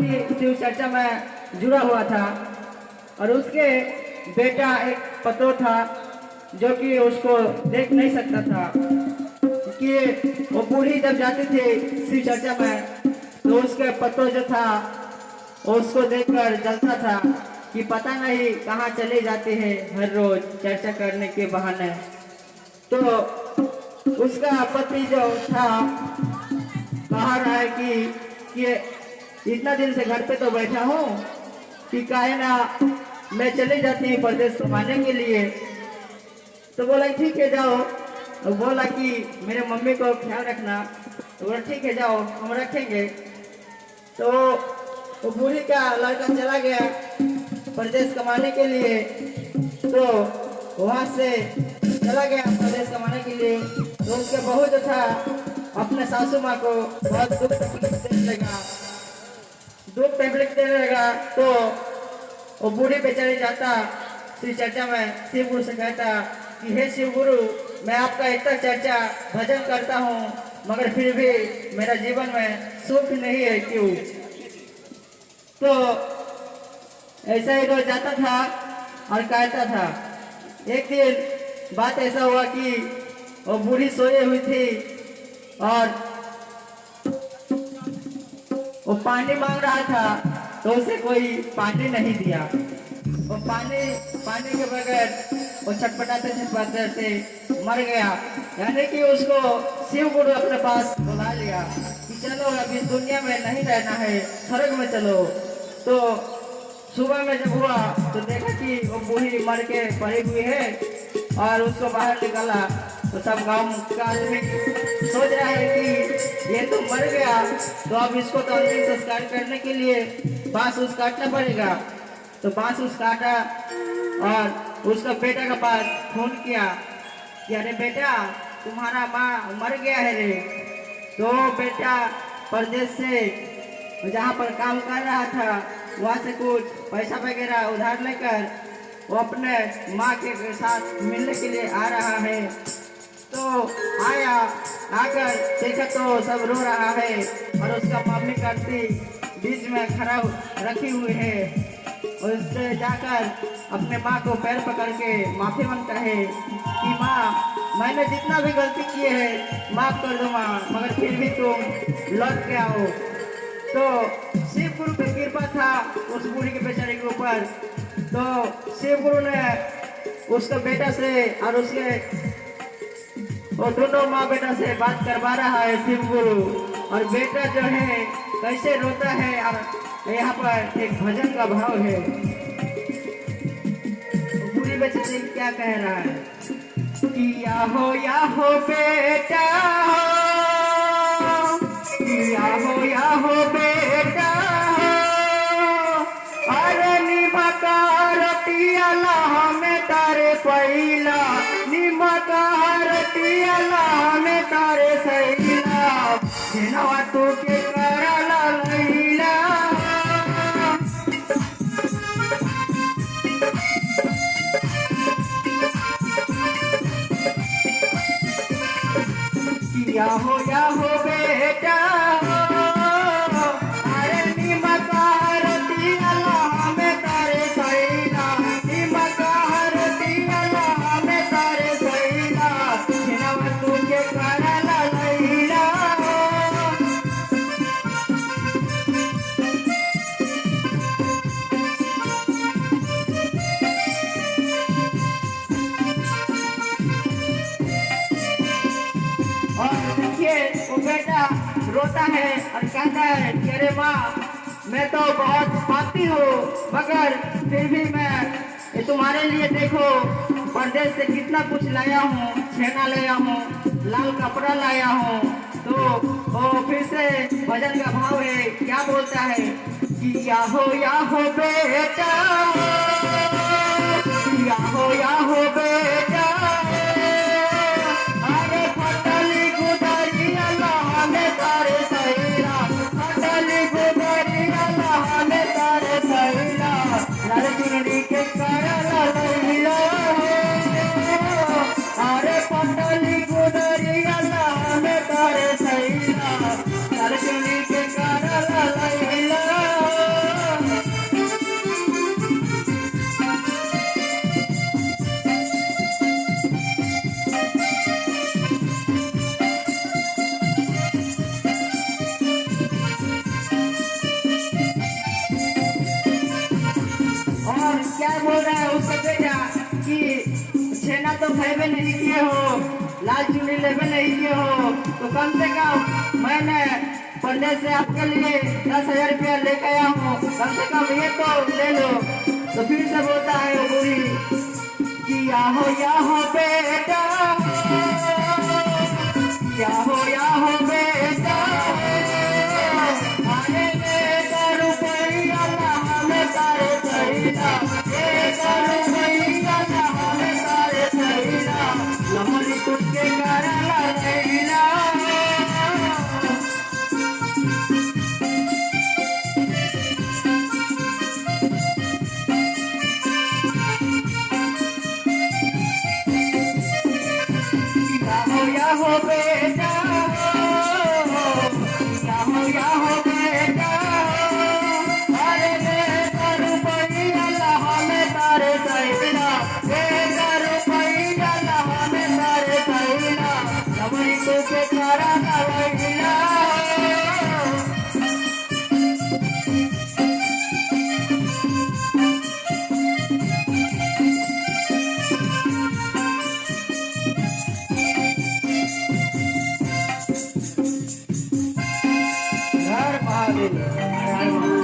ही शिव चर्चा में जुड़ा हुआ था और उसके बेटा एक पतो था जो कि उसको देख नहीं सकता था कि वो बूढ़ी जब जाती थी शिव चर्चा में तो उसके पतो जो था उसको देखकर जलता था कि पता नहीं कहाँ चले जाते हैं हर रोज चर्चा करने के बहाने। तो उसका पति जो था कहा रहा है कि इतना दिन से घर पे तो बैठा हूँ कि काहे ना मैं चली जाती हूँ परदेश कमाने के लिए। तो बोला ठीक है जाओ। तो बोला कि मेरे मम्मी को ख्याल रखना। तो बोला ठीक है जाओ हम रखेंगे। तो वो बूढ़ी का लड़का चला गया परदेश कमाने के लिए। तो वहाँ से चला गया परदेश कमाने के लिए। तो उसके बहू जो था अपने सासू माँ को बहुत दुख तकलीफ देने लगा। तो वो बूढ़ी बेचारी जाता शिव चर्चा में शिव गुरु से कहता कि हे शिव गुरु, मैं आपका इतना चर्चा भजन करता हूँ मगर फिर भी मेरा जीवन में सुख नहीं है क्यों। तो ऐसा ही रोज जाता था और कहता था। एक दिन बात ऐसा हुआ कि वो बूढ़ी सोई हुई थी और वो पानी मांग रहा था तो उसे कोई पानी नहीं दिया। वो पानी के बगैर वो छटपटाते मर गया। यानी कि उसको शिव गुरु अपने पास बुला लिया कि चलो अब इस दुनिया में नहीं रहना है, स्वर्ग में चलो। तो सुबह में जब हुआ तो देखा कि वो बूढ़ी मर के पड़ी हुई है और उसको बाहर निकाला तो सब गांव का आदमी सोच रहा है कि ये तो मर गया तो अब इसको तो अंतिम संस्कार करने के लिए बांस उस काटना पड़ेगा। तो बांस उस काटा और उसका बेटा के पास फोन किया कि अरे बेटा तुम्हारा माँ मर गया है रे। तो बेटा परदेश से जहाँ पर काम कर रहा था वहाँ से कुछ पैसा वगैरह उधार लेकर वो अपने माँ के साथ मिलने के लिए आ रहा है। तो आकर देखा तो सब रो रहा है और उसका मम्मी करती बीच में खड़ा रखी हुई है। और उससे जाकर अपने माँ को पैर पकड़ के माफी मांगता है कि माँ, मैंने जितना भी गलती किए है माफ कर दो माँ, मगर फिर भी तुम लौट के आओ। तो शिव गुरु की कृपा था उस बूढ़ी के बेचारे के ऊपर। तो शिव गुरु ने उसके बेटा से और उसके वो दोनों माँ बेटा से बात करवा रहा है शिव गुरु। और बेटा जो है कैसे रोता है और यहाँ पर एक भजन का भाव है। बूढ़ी बेचारी क्या कह रहा है कि या हो बेटा या हो बेटा अरे निमकारतियाला हमें तारे पहिला निमकारतियाला हमें तारे सैला जिनवा तू के कराला लैला। या हो बेटा अरे निमकारतियाला हमें तारे सैला निमकारतियाला हमें तारे सैला जिनवा तू के कराला लैला। वो बेटा रोता है और कहता है कि अरे माँ, मैं तो बहुत पापी हूँ मगर फिर भी मैं ये तुम्हारे लिए देखो परदेश से कितना कुछ लाया हूँ, छेना लाया हूँ, लाल कपड़ा लाया हूँ। तो वो फिर से भजन का भाव है, क्या बोलता है कि या हो बेटा या हो बेटा अरे फटली गुदरिया लहाने तारे सैला फटली गुदरिया लहाने तारे सैला लाल चुनरी के करला लैला अरे फटली गुदरिया लहाने तारे सैला लाल चुनरी के करला लैला। क्या बोल रहा है उसका बेटा कि छेना तो खेबे नहीं किए हो, लाल चुनी लेबे नहीं किए हो, तो कम से कम मैंने परदेश से आपके लिए 10,000 रुपया लेके आया हूँ, कम से कम ये तो ले लो। तो फिर से बोलता है वो बूढ़ी कि या हो बेटा, या हो बेटा, अरे बेटा रुपया हमें तारे सहीला, बेटा रुपया हमें तारे सहीला, लमनी तुझके करला सहीला। या हो बेटा, या हो बेटा, अरे बेटा रुपया हमें तारे सहीला, बेटा रुपया हमें तारे सहीला, लमनी तुझके करला सहीला। हर महादेव।